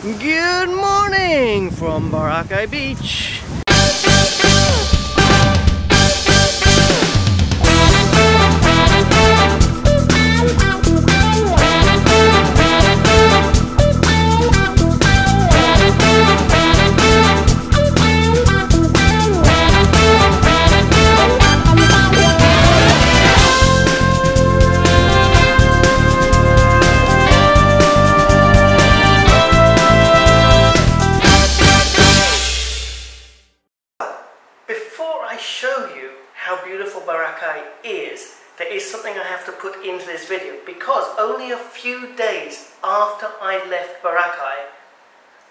Good morning from Boracay Beach. Show you how beautiful Boracay is, there is something I have to put into this video, because only a few days after I left Boracay,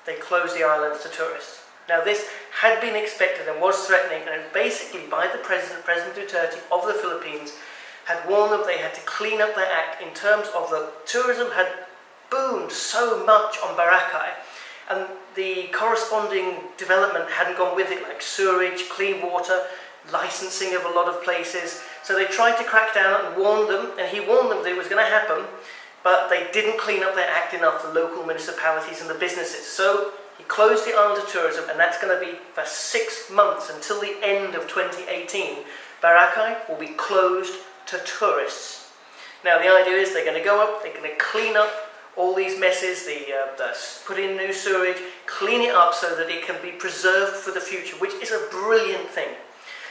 they closed the islands to tourists. Now this had been expected and was threatening, and basically by the President Duterte of the Philippines, had warned them they had to clean up their act in terms of the tourism had boomed so much on Boracay. And the corresponding development hadn't gone with it, like sewerage, clean water, licensing of a lot of places. So they tried to crack down and warn them, and he warned them that it was going to happen, but they didn't clean up their act enough, the local municipalities and the businesses. So he closed the island to tourism, and that's going to be for 6 months until the end of 2018. Boracay will be closed to tourists. Now the idea is they're going to go up, they're going to clean up all these messes, put in new sewage, clean it up so that it can be preserved for the future, which is a brilliant thing.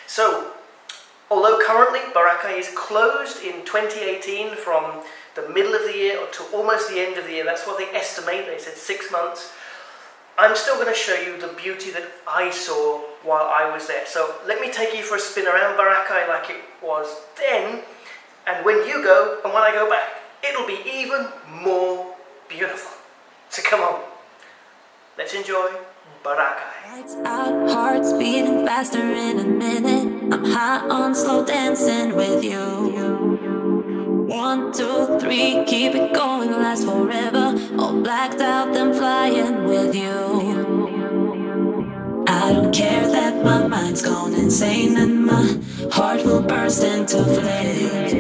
So, although currently Boracay is closed in 2018 from the middle of the year to almost the end of the year, that's what they estimate, they said 6 months, I'm still going to show you the beauty that I saw while I was there. So let me take you for a spin around Boracay like it was then, and when you go and when I go back, it'll be even more beautiful. So come on, let's enjoy Boracay. Lights out, hearts beating faster in a minute. I'm high on slow dancing with you. 1, 2, 3, keep it going, last forever. All blacked out, then flying with you. I don't care that my mind's gone insane and my heart will burst into flames.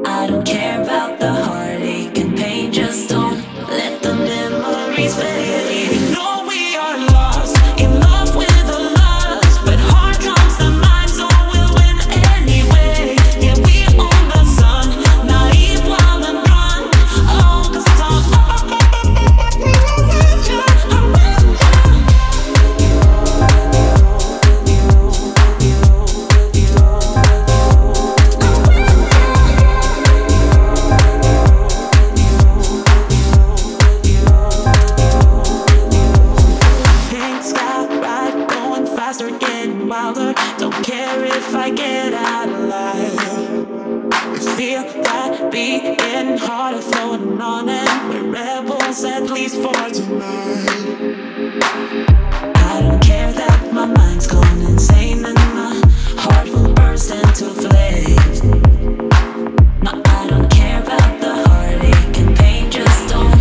I don't care about the heartache and pain, just don't let the memories fade. We know we are lost, in love with the lost, but heart drums the mind, so we'll win anyway. Yeah, we own the sun, naive wild and run. Oh, 'cause it's all wilder. Don't care if I get out alive. Feel that beat getting harder, floating on, and we're rebels at least for tonight. I don't care that my mind's gone insane and my heart will burst into flames. No, I don't care about the heartache and pain, just don't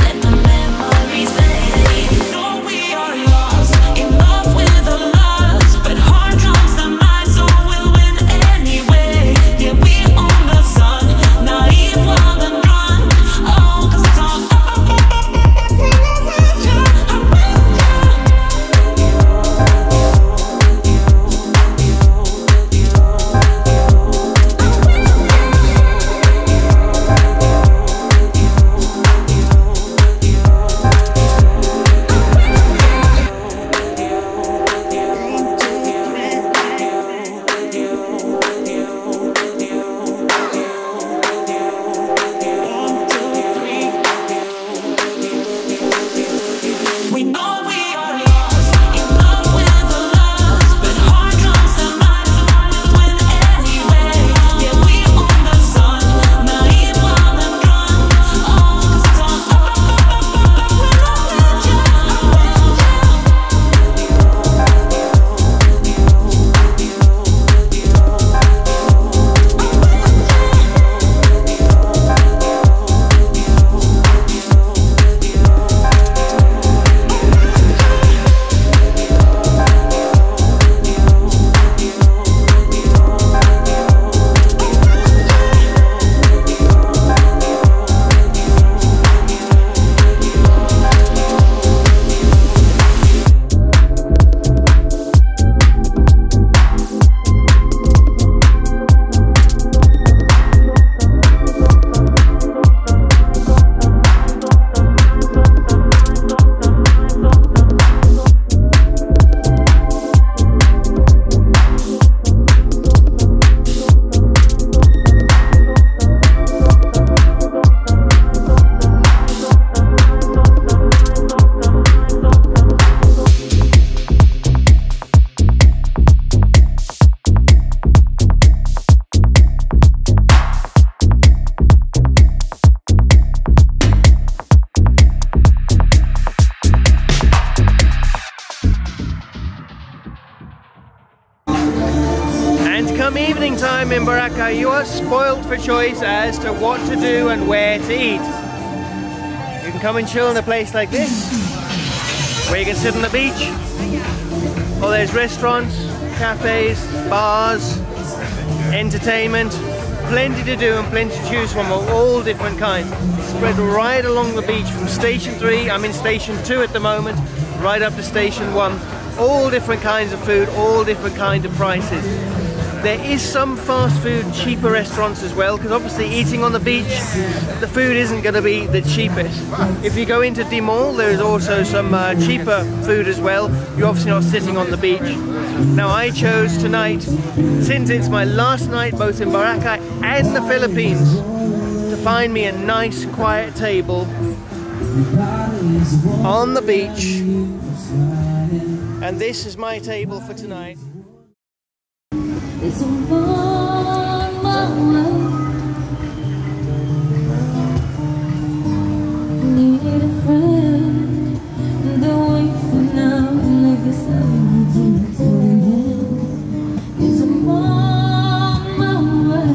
let the memories fade. You know we are lost, in love with the lost, but heart drums the mind, so we'll win anyway. Yeah, we own the sun, naive wild and run. Oh, 'cause it's all Boracay, you are spoiled for choice as to what to do and where to eat. You can come and chill in a place like this, where you can sit on the beach, or there's restaurants, cafes, bars, entertainment, plenty to do and plenty to choose from of all different kinds. Spread right along the beach from Station 3, I'm in Station 2 at the moment, right up to Station 1. All different kinds of food, all different kinds of prices. There is some fast food, cheaper restaurants as well, because obviously eating on the beach, the food isn't going to be the cheapest. If you go into the mall, there is also some cheaper food as well. You're obviously not sitting on the beach. Now I chose tonight, since it's my last night both in Boracay and the Philippines, to find me a nice quiet table on the beach. And this is my table for tonight. It's a long, long way. Need a friend, don't wait for now, like a seventeen. It's a long, long way.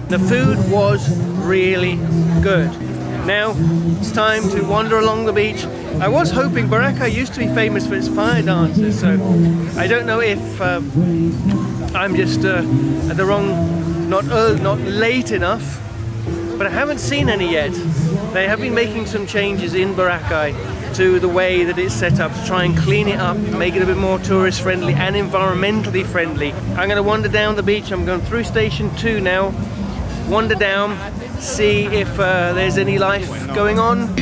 The food was really good. Now it's time to wander along the beach. I was hoping Boracay used to be famous for its fire dances, so I don't know if I'm just at the wrong, not late enough, but I haven't seen any yet. They have been making some changes in Boracay to the way that it's set up to try and clean it up, make it a bit more tourist friendly and environmentally friendly. I'm going to wander down the beach. I'm going through Station 2 now. Wander down, see if there's any life going on.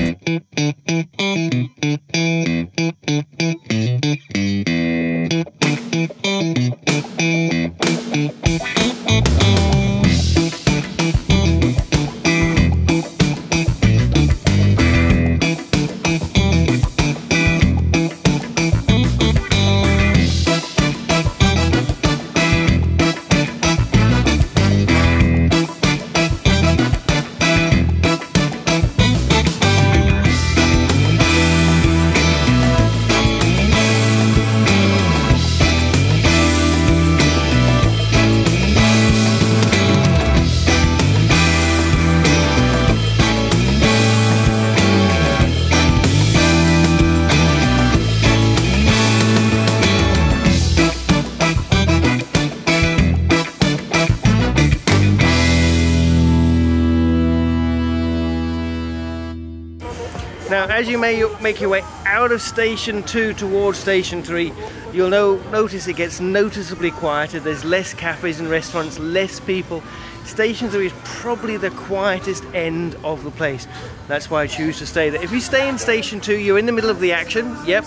Now, as you make your way out of Station 2 towards Station 3, you'll notice it gets noticeably quieter. There's less cafes and restaurants, less people. Station 3 is probably the quietest end of the place. That's why I choose to stay there. If you stay in Station 2, you're in the middle of the action, yep,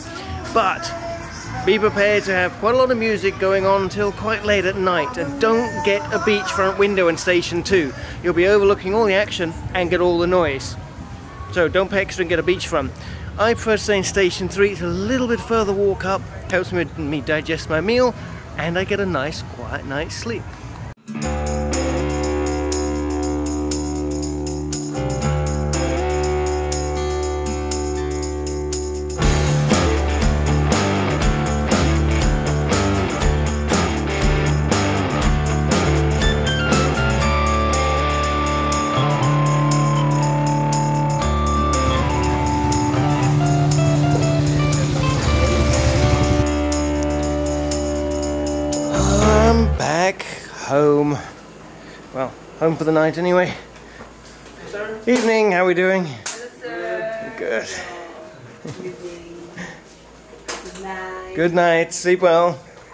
but be prepared to have quite a lot of music going on until quite late at night. And don't get a beachfront window in Station 2. You'll be overlooking all the action and get all the noise. So don't pay extra and get a beachfront. I prefer to stay in Station 3. It's a little bit further walk up, helps me digest my meal, and I get a nice quiet night's sleep. Back home. Well, home for the night anyway. Sir? Evening, how are we doing? Hello, sir. Good. Good night. Good night, sleep well.